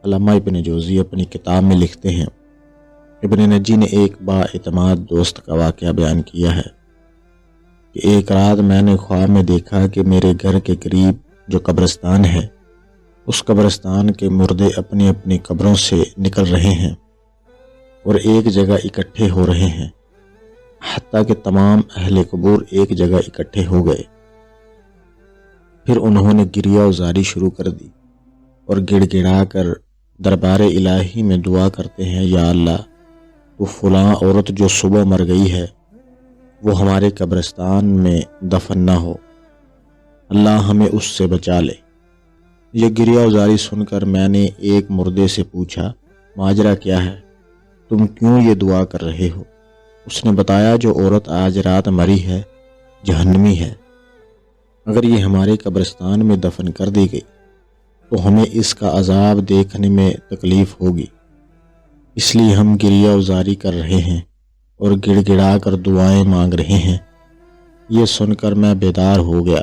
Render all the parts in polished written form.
علامہ ابن جوزی اپنی کتاب میں لکھتے ہیں، ابن نجی نے ایک با اعتماد دوست کا واقعہ بیان کیا ہے کہ ایک رات میں نے خواب میں دیکھا کہ میرے گھر کے قریب جو قبرستان ہے، اس قبرستان کے مردے اپنی اپنی قبروں سے نکل رہے ہیں اور ایک جگہ اکٹھے ہو رہے ہیں، حتیٰ کہ تمام اہل قبور ایک جگہ اکٹھے ہو گئے۔ پھر انہوں نے گریہ وزاری شروع کر دی اور گڑ گڑا کر دربار الہی میں دعا کرتے ہیں، یا اللہ تو فلاں عورت جو صبح مر گئی ہے وہ ہمارے قبرستان میں دفن نہ ہو، اللہ ہمیں اس سے بچا لے۔ یہ گریہ وزاری سن کر میں نے ایک مردے سے پوچھا، ماجرا کیا ہے؟ تم کیوں یہ دعا کر رہے ہو؟ اس نے بتایا، جو عورت آج رات مری ہے جہنمی ہے، اگر یہ ہمارے قبرستان میں دفن کر دی گئی تو ہمیں اس کا عذاب دیکھنے میں تکلیف ہوگی، اس لیے ہم گریہ وزاری کر رہے ہیں اور گڑ گڑا کر دعائیں مانگ رہے ہیں۔ یہ سن کر میں بیدار ہو گیا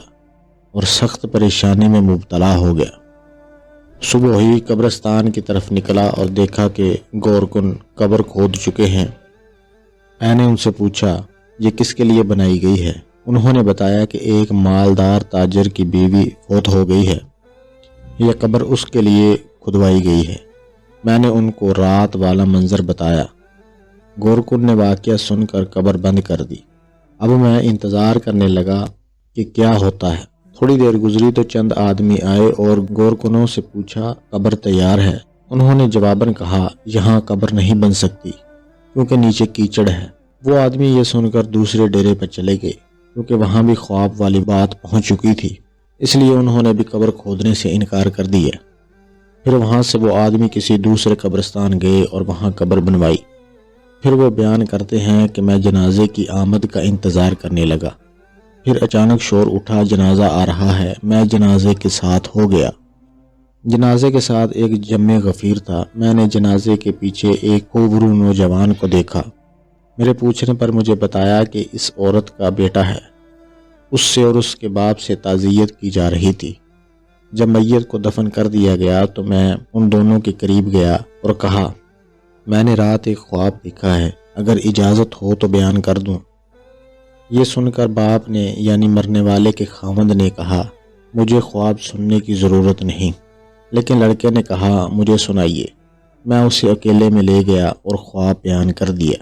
اور سخت پریشانی میں مبتلا ہو گیا۔ صبح ہی قبرستان کی طرف نکلا اور دیکھا کہ گورکن قبر کھود چکے ہیں۔ میں نے ان سے پوچھا، یہ کس کے لیے بنائی گئی ہے؟ انہوں نے بتایا کہ ایک مالدار تاجر کی بیوی فوت ہو گئی ہے، یہ قبر اس کے لیے کھدوائی گئی ہے۔ میں نے ان کو رات والا منظر بتایا۔ گورکن نے واقعہ سن کر قبر بند کر دی۔ اب میں انتظار کرنے لگا کہ کیا ہوتا ہے۔ تھوڑی دیر گزری تو چند آدمی آئے اور گورکنوں سے پوچھا، قبر تیار ہے؟ انہوں نے جواباً کہا، یہاں قبر نہیں بن سکتی کیونکہ نیچے کیچڑ ہے۔ وہ آدمی یہ سن کر دوسرے ڈیرے پر چلے گئے کیونکہ وہاں بھی خواب والی بات پہنچ چکی تھی، اس لیے انہوں نے بھی قبر کھودنے سے انکار کر دیا۔ پھر وہاں سے وہ آدمی کسی دوسرے قبرستان گئے اور وہاں قبر بنوائی۔ پھر وہ بیان کرتے ہیں کہ میں جنازے کی آمد کا انتظار کرنے لگا، پھر اچانک شور اٹھا، جنازہ آ رہا ہے۔ میں جنازے کے ساتھ ہو گیا۔ جنازے کے ساتھ ایک جم غفیر تھا۔ میں نے جنازے کے پیچھے ایک خوبرو نوجوان کو دیکھا۔ میرے پوچھنے پر مجھے بتایا کہ اس عورت کا بیٹا ہے، اس سے اور اس کے باپ سے تعزیت کی جا رہی تھی۔ جب میت کو دفن کر دیا گیا تو میں ان دونوں کے قریب گیا اور کہا، میں نے رات ایک خواب دیکھا ہے، اگر اجازت ہو تو بیان کر دوں۔ یہ سن کر باپ نے یعنی مرنے والے کے خاوند نے کہا، مجھے خواب سننے کی ضرورت نہیں، لیکن لڑکے نے کہا، مجھے سنائیے۔ میں اسے اکیلے میں لے گیا اور خواب بیان کر دیا۔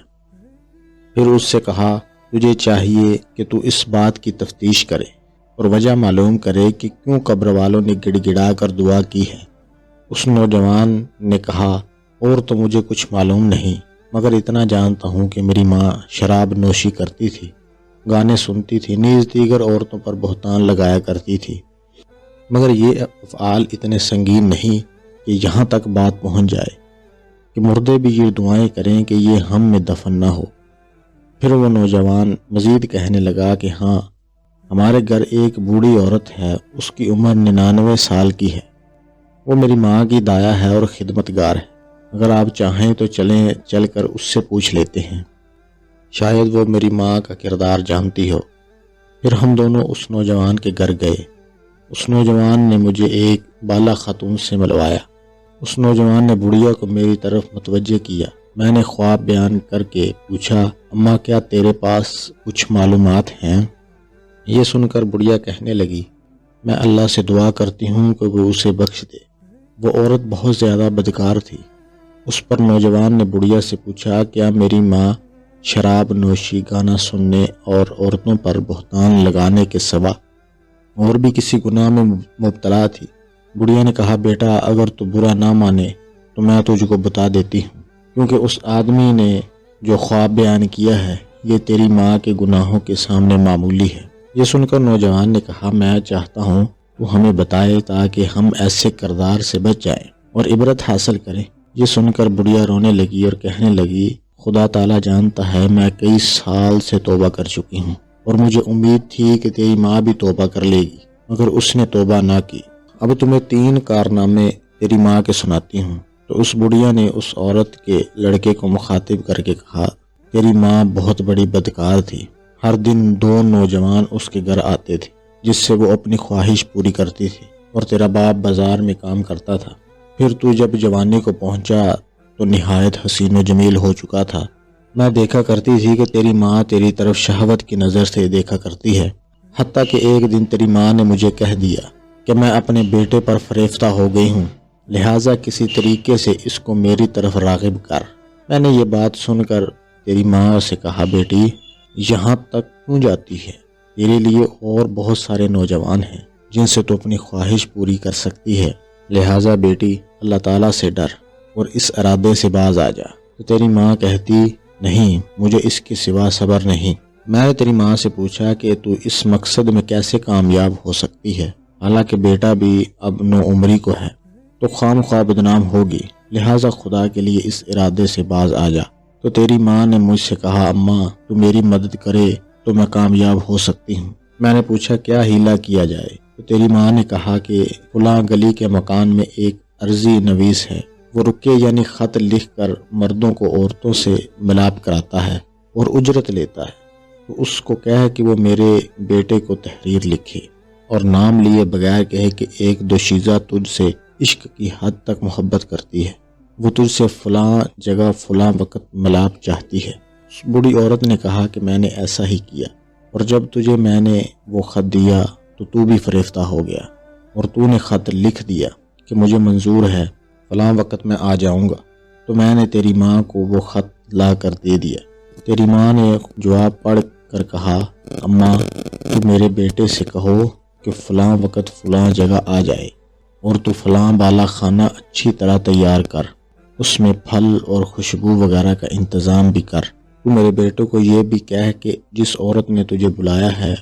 پھر اس سے کہا، تجھے چاہیے کہ تو اس بات کی تفتیش کرے اور وجہ معلوم کرے کہ کیوں قبر والوں نے گڑ گڑا کر دعا کی ہے۔ اس نوجوان نے کہا، اور تو مجھے کچھ معلوم نہیں، مگر اتنا جانتا ہوں کہ میری ماں شراب نوشی کرتی تھی، گانے سنتی تھی، نیز دیگر عورتوں پر بہتان لگایا کرتی تھی، مگر یہ افعال اتنے سنگین نہیں کہ یہاں تک بات پہنچ جائے کہ مردے بھی یہ دعائیں کریں کہ یہ ہم میں دفن نہ ہو۔ پھر وہ نوجوان مزید کہنے لگا کہ ہاں، ہمارے گھر ایک بوڑھی عورت ہے، اس کی عمر 99 سال کی ہے، وہ میری ماں کی دایا ہے اور خدمتگار ہے، اگر آپ چاہیں تو چل کر اس سے پوچھ لیتے ہیں، شاید وہ میری ماں کا کردار جانتی ہو۔ پھر ہم دونوں اس نوجوان کے گھر گئے۔ اس نوجوان نے مجھے ایک بالا خاتون سے ملوایا۔ اس نوجوان نے بڑھیا کو میری طرف متوجہ کیا۔ میں نے خواب بیان کر کے پوچھا، اماں کیا تیرے پاس کچھ معلومات ہیں؟ یہ سن کر بڑھیا کہنے لگی، میں اللہ سے دعا کرتی ہوں کہ وہ اسے بخش دے، وہ عورت بہت زیادہ بدکار تھی۔ اس پر نوجوان نے بڑھیا سے پوچھا، کیا میری ماں شراب نوشی، گانا سننے اور عورتوں پر بہتان لگانے کے سوا اور بھی کسی گناہ میں مبتلا تھی؟ بڑھیا نے کہا، بیٹا اگر تو برا نہ مانے تو میں تجھ کو بتا دیتی ہوں، کیونکہ اس آدمی نے جو خواب بیان کیا ہے یہ تیری ماں کے گناہوں کے سامنے معمولی ہے۔ یہ سن کر نوجوان نے کہا، میں چاہتا ہوں تو ہمیں بتائے تاکہ ہم ایسے کردار سے بچ جائیں اور عبرت حاصل کریں۔ یہ سن کر بڑھیا رونے لگی اور کہنے لگی، خدا تعالیٰ جانتا ہے میں کئی سال سے توبہ کر چکی ہوں اور مجھے امید تھی کہ تیری ماں بھی توبہ کر لے گی، مگر اس نے توبہ نہ کی۔ اب تمہیں 3 کارنامے تیری ماں کے سناتی ہوں۔ تو اس بڑھیا نے اس عورت کے لڑکے کو مخاطب کر کے کہا، تیری ماں بہت بڑی بدکار تھی، ہر دن 2 نوجوان اس کے گھر آتے تھے جس سے وہ اپنی خواہش پوری کرتی تھی، اور تیرا باپ بازار میں کام کرتا تھا، پھر تو جب جوانی کو پہنچا تو نہایت حسین و جمیل ہو چکا تھا۔ میں دیکھا کرتی تھی کہ تیری ماں تیری طرف شہوت کی نظر سے دیکھا کرتی ہے، حتیٰ کہ ایک دن تیری ماں نے مجھے کہہ دیا کہ میں اپنے بیٹے پر فریفتہ ہو گئی ہوں، لہٰذا کسی طریقے سے اس کو میری طرف راغب کر۔ میں نے یہ بات سن کر تیری ماں سے کہا، بیٹی یہاں تک کیوں جاتی ہے؟ تیرے لیے اور بہت سارے نوجوان ہیں جن سے تو اپنی خواہش پوری کر سکتی ہے، لہٰذا بیٹی اللہ تعالیٰ سے ڈر اور اس ارادے سے باز آ جا۔ تو تیری ماں کہتی، نہیں، مجھے اس کے سوا صبر نہیں۔ میں نے تیری ماں سے پوچھا کہ تو اس مقصد میں کیسے کامیاب ہو سکتی ہے، حالانکہ بیٹا بھی اب 9 عمری کو ہے، تو خام خواہ بدنام ہوگی، لہٰذا خدا کے لیے اس ارادے سے باز آ جا۔ تو تیری ماں نے مجھ سے کہا، اماں تو میری مدد کرے تو میں کامیاب ہو سکتی ہوں۔ میں نے پوچھا کیا ہیلا کیا جائے؟ تو تیری ماں نے کہا کہ فلاں گلی کے مکان میں ایک عرضی نویس ہے، وہ رکے یعنی خط لکھ کر مردوں کو عورتوں سے ملاپ کراتا ہے اور اجرت لیتا ہے، تو اس کو کہے کہ وہ میرے بیٹے کو تحریر لکھے اور نام لیے بغیر کہے کہ ایک دوشیزہ تجھ سے عشق کی حد تک محبت کرتی ہے، وہ تجھ سے فلاں جگہ فلاں وقت ملاپ چاہتی ہے۔ اس بوڑھی عورت نے کہا کہ میں نے ایسا ہی کیا، اور جب تجھے میں نے وہ خط دیا تو بھی فریفتہ ہو گیا، اور تو نے خط لکھ دیا کہ مجھے منظور ہے، فلاں وقت میں آ جاؤں گا۔ تو میں نے تیری ماں کو وہ خط لا کر دے دیا۔ تیری ماں نے جواب پڑھ کر کہا، اماں تو میرے بیٹے سے کہو کہ فلاں وقت فلاں جگہ آ جائے، اور تو فلاں بالا خانہ اچھی طرح تیار کر، اس میں پھل اور خوشبو وغیرہ کا انتظام بھی کر۔ تو میرے بیٹے کو یہ بھی کہہ کہ جس عورت نے تجھے بلایا ہے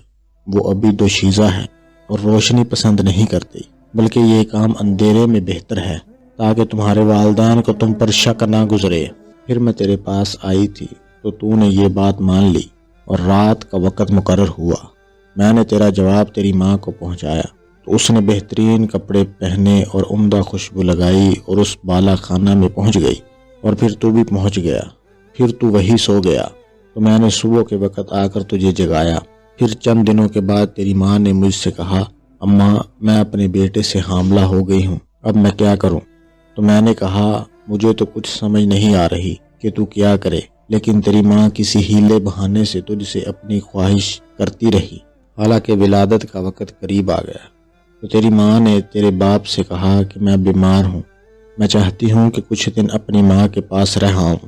وہ ابھی دوشیزہ ہے اور روشنی پسند نہیں کرتی، بلکہ یہ کام اندھیرے میں بہتر ہے، تاکہ تمہارے والدین کو تم پر شک نہ گزرے۔ پھر میں تیرے پاس آئی تھی تو نے یہ بات مان لی، اور رات کا وقت مقرر ہوا۔ میں نے تیرا جواب تیری ماں کو پہنچایا تو اس نے بہترین کپڑے پہنے اور عمدہ خوشبو لگائی اور اس بالا خانہ میں پہنچ گئی، اور پھر تو بھی پہنچ گیا۔ پھر تو وہی سو گیا، تو میں نے صبح کے وقت آ کر تجھے جگایا۔ پھر چند دنوں کے بعد تیری ماں نے مجھ سے کہا، اماں میں اپنے بیٹے سے حاملہ ہو گئی ہوں، اب میں کیا کروں؟ تو میں نے کہا، مجھے تو کچھ سمجھ نہیں آ رہی کہ تو کیا کرے، لیکن تیری ماں کسی ہیلے بہانے سے تجھ سے اپنی خواہش کرتی رہی، حالانکہ ولادت کا وقت قریب آ گیا۔ تو تیری ماں نے تیرے باپ سے کہا کہ میں بیمار ہوں، میں چاہتی ہوں کہ کچھ دن اپنی ماں کے پاس رہ آؤں۔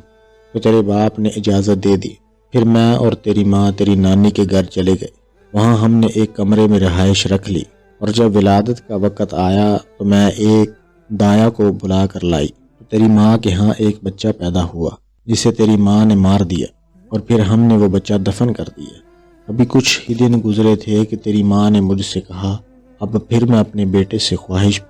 تو تیرے باپ نے اجازت دے دی۔ پھر میں اور تیری ماں تیری نانی کے گھر چلے گئے، وہاں ہم نے ایک کمرے میں رہائش رکھ لی، اور جب ولادت کا وقت آیا تو میں ایک دایا کو بلا کر لائی۔ تو تیری ماں کے ہاں ایک بچہ پیدا ہوا جسے تیری ماں نے مار دیا، اور پھر ہم نے وہ بچہ دفن کر دیا۔ ابھی کچھ ہی دن گزرے تھے کہ تیری ماں نے مجھ سے کہا، اب پھر میں اپنے بیٹے سے خواہش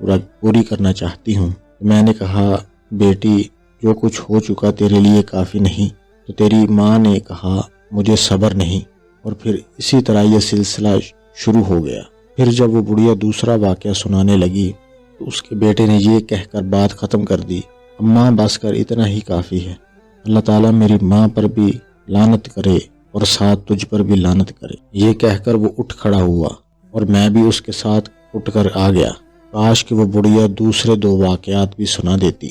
پوری کرنا چاہتی ہوں۔ تو میں نے کہا، بیٹی جو کچھ ہو چکا تیرے لیے کافی نہیں۔ تو تیری ماں نے کہا، مجھے صبر نہیں، اور پھر اسی طرح یہ سلسلہ شروع ہو گیا۔ پھر جب وہ بڑھیا دوسرا واقعہ سنانے لگی تو اس کے بیٹے نے یہ کہہ کر بات ختم کر دی، اماں بس کر، اتنا ہی کافی ہے، اللہ تعالیٰ میری ماں پر بھی لعنت کرے اور ساتھ تجھ پر بھی لعنت کرے۔ یہ کہہ کر وہ اٹھ کھڑا ہوا، اور میں بھی اس کے ساتھ اٹھ کر آ گیا۔ کاش کہ وہ بڑھیا دوسرے 2 واقعات بھی سنا دیتی۔